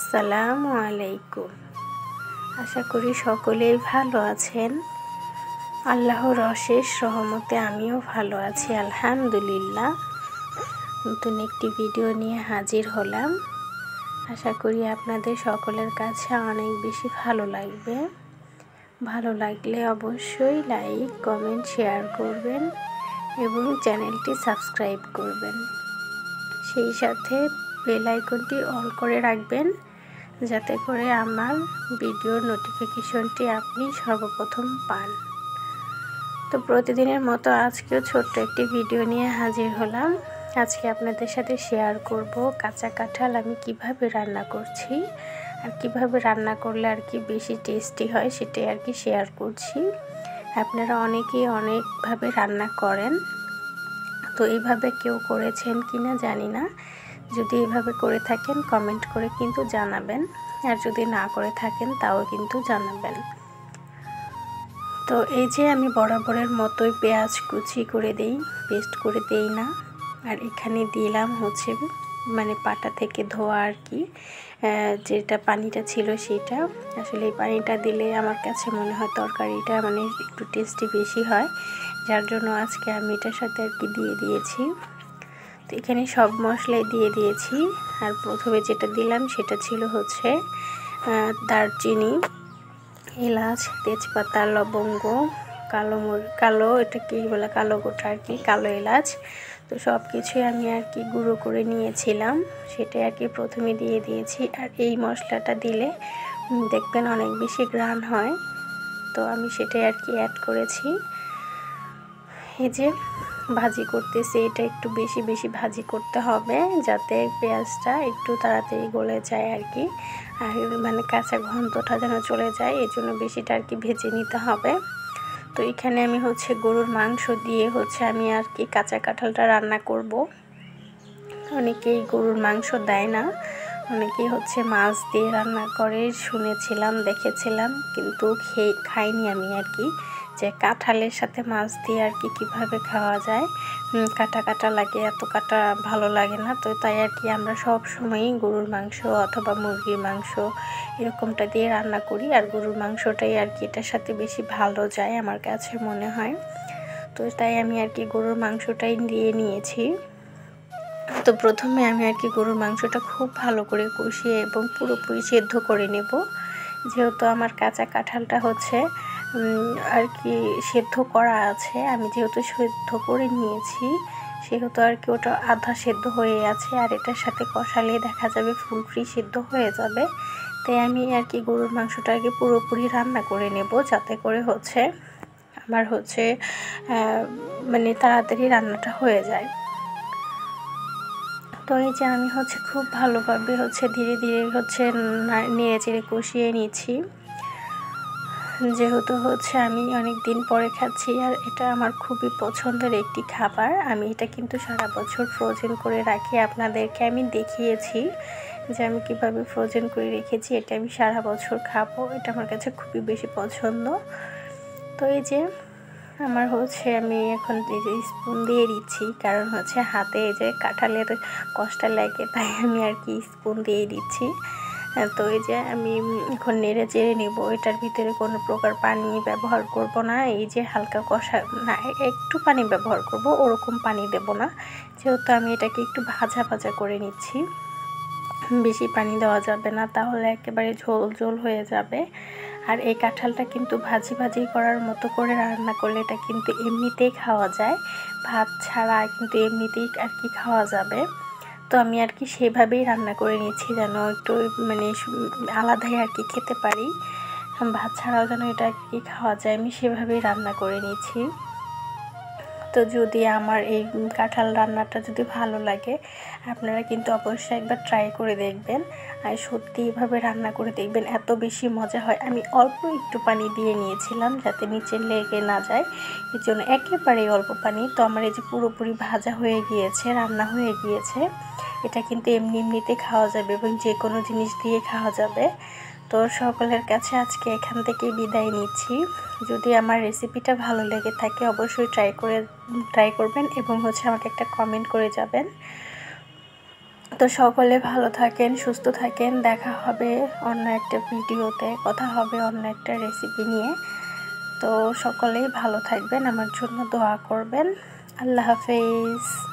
আসসালামু আলাইকুম। আশা করি সকলেই ভালো আছেন। আল্লাহর অশেষ রহমতে আমিও ভালো আছি আলহামদুলিল্লাহ। নতুন একটি ভিডিও নিয়ে হাজির হলাম। আশা করি আপনাদের সকলের কাছে অনেক বেশি ভালো লাগবে। ভালো লাগলে অবশ্যই লাইক, কমেন্ট, শেয়ার করবেন এবং চ্যানেলটি সাবস্ক্রাইব করবেন। সেই সাথে বেল আইকনটি অন করে রাখবেন, যাতে করে আমার ভিডিওর নোটিফিকেশনটি আপনি সর্বপ্রথম পান। তো প্রতিদিনের মতো আজকেও ছোট্ট একটি ভিডিও নিয়ে হাজির হলাম। আজকে আপনাদের সাথে শেয়ার করব কাঁচা কাঁঠাল আমি কিভাবে রান্না করছি, আর কিভাবে রান্না করলে আর কি বেশি টেস্টি হয় সেটাই আর কি শেয়ার করছি। আপনারা অনেকেই অনেকভাবে রান্না করেন, তো এইভাবে কেউ করেছেন কিনা জানি না। যদি এইভাবে করে থাকেন কমেন্ট করে কিন্তু জানাবেন, আর যদি না করে থাকেন তাও কিন্তু জানাবেন। তো এই যে আমি বরাবরের মতোই পেঁয়াজ কুচি করে দেই, পেস্ট করে দেই না। আর এখানে দিলাম হচ্ছে মানে পাটা থেকে ধোয়া আর কি যেটা পানিটা ছিল সেটা। আসলে এই পানিটা দিলে আমার কাছে মনে হয় তরকারিটা মানে একটু টেস্টি বেশি হয়, যার জন্য আজকে আমি এটার সাথে আর কি দিয়ে দিয়েছি। তো এখানে সব মশলাই দিয়ে দিয়েছি। আর প্রথমে যেটা দিলাম সেটা ছিল হচ্ছে দারচিনি, এলাচ, তেজপাতা, লবঙ্গ, কালো এটা কি বলে কালো গোটা আর কি, কালো এলাচ। তো সব কিছুই আমি আর কি গুঁড়ো করে নিয়েছিলাম, সেটাই আর কি প্রথমে দিয়ে দিয়েছি। আর এই মশলাটা দিলে দেখবেন অনেক বেশি ঘ্রাণ হয়, তো আমি সেটাই আর কি অ্যাড করেছি। এই যে ভাজি করতেছি, এটা একটু বেশি ভাজি করতে হবে যাতে পেঁয়াজটা একটু তাড়াতাড়ি গলে যায় আর কি, আর মানে কাঁচা গন্ধটা যেন চলে যায়, এই জন্য বেশিটা আর কি ভেজে নিতে হবে। তো এখানে আমি হচ্ছে গরুর মাংস দিয়ে হচ্ছে আমি আর কি কাঁচা কাঁঠালটা রান্না করব। অনেকেই গরুর মাংস দেয় না, অনেকেই হচ্ছে মাছ দিয়ে রান্না করে শুনেছিলাম, দেখেছিলাম, কিন্তু খাইনি আমি আর কি, যে কাঁঠালের সাথে মাছ দিয়ে আর কি কীভাবে খাওয়া যায়। কাটা লাগে, এত কাটা ভালো লাগে না। তো তাই আর কি আমরা সব সময়ই গরুর মাংস অথবা মুরগির মাংস এরকমটা দিয়ে রান্না করি, আর গরুর মাংসটাই আর কি এটার সাথে বেশি ভালো যায় আমার কাছে মনে হয়। তো তাই আমি আর কি গরুর মাংসটাই দিয়ে নিয়েছি। তো প্রথমে আমি আর কি গরুর মাংসটা খুব ভালো করে কষিয়ে এবং পুরোপুরি সেদ্ধ করে নেব, যেহেতু আমার কাঁচা কাঁঠালটা হচ্ছে আর কি সেদ্ধ করা আছে, আমি যেহেতু সেদ্ধ করে নিয়েছি সেহেতু আর কি ওটা আধা সেদ্ধ হয়ে আছে, আর এটার সাথে কষালে দেখা যাবে ফুলফ্রি সেদ্ধ হয়ে যাবে। তাই আমি আর কি গরুর মাংসটাকে পুরোপুরি রান্না করে নেব, যাতে করে হচ্ছে আমার হচ্ছে মানে তাড়াতাড়ি রান্নাটা হয়ে যায়। তো এই যে আমি হচ্ছে খুব ভালোভাবে হচ্ছে ধীরে হচ্ছে নেড়ে চেড়ে কষিয়ে নিচ্ছি, যেহেতু হচ্ছে আমি অনেক দিন পরে খাচ্ছি, আর এটা আমার খুবই পছন্দের একটি খাবার। আমি এটা কিন্তু সারা বছর ফ্রোজেন করে রাখি, আপনাদেরকে আমি দেখিয়েছি যে আমি কিভাবে ফ্রোজেন করে রেখেছি। এটা আমি সারা বছর খাবো, এটা আমার কাছে খুবই বেশি পছন্দ। তো এই যে আমার হচ্ছে আমি এখন এই যে স্পুন দিয়ে দিচ্ছি, কারণ হচ্ছে হাতে এই যে কাঁঠালের কষ্টা লাগে, তাই আমি আর কি স্পুন দিয়ে দিচ্ছি। তো এই যে আমি এখন নেড়ে চেড়ে নেব, এটার ভিতরে কোনো প্রকার পানি ব্যবহার করব না। এই যে হালকা কষা না, একটু পানি ব্যবহার করব, ওরকম পানি দেব না, যেহেতু আমি এটাকে একটু ভাজা করে নিচ্ছি। বেশি পানি দেওয়া যাবে না, তাহলে একেবারে ঝোল হয়ে যাবে। আর এই কাঁঠালটা কিন্তু ভাজি করার মতো করে রান্না করলে এটা কিন্তু এমনিতেই খাওয়া যায়, ভাত ছাড়া কিন্তু এমনিতেই আর কি খাওয়া যাবে। তো আমি আর কি সেভাবেই রান্না করে নিচ্ছি, যেন একটু মানে আলাদাই আর কি খেতে পারি, ভাত ছাড়াও যেন এটা আর কি খাওয়া যায়, আমি সেভাবেই রান্না করে নিচ্ছি। তো যদি আমার এই কাঁঠাল রান্নাটা যদি ভালো লাগে, আপনারা কিন্তু অবশ্যই একবার ট্রাই করে দেখবেন, আর সত্যি এভাবে রান্না করে দেখবেন, এত বেশি মজা হয়। আমি অল্প একটু পানি দিয়ে নিয়েছিলাম যাতে নিচে লেগে না যায়, এর জন্য একেবারেই অল্প পানি। তো আমার এই যে পুরোপুরি ভাজা হয়ে গিয়েছে, রান্না হয়ে গিয়েছে, এটা কিন্তু এমনিতে খাওয়া যাবে এবং যে কোনো জিনিস দিয়ে খাওয়া যাবে। তো সকলের কাছে আজকে এখান থেকেই বিদায় নিচ্ছি। যদি আমার রেসিপিটা ভালো লেগে থাকে অবশ্যই ট্রাই করবেন এবং হচ্ছে আমাকে একটা কমেন্ট করে যাবেন। তো সকলে ভালো থাকেন, সুস্থ থাকেন। দেখা হবে অন্য একটা ভিডিওতে, কথা হবে অন্য একটা রেসিপি নিয়ে। তো সকলেই ভালো থাকবেন, আমার জন্য দোয়া করবেন। আল্লাহ হাফেজ।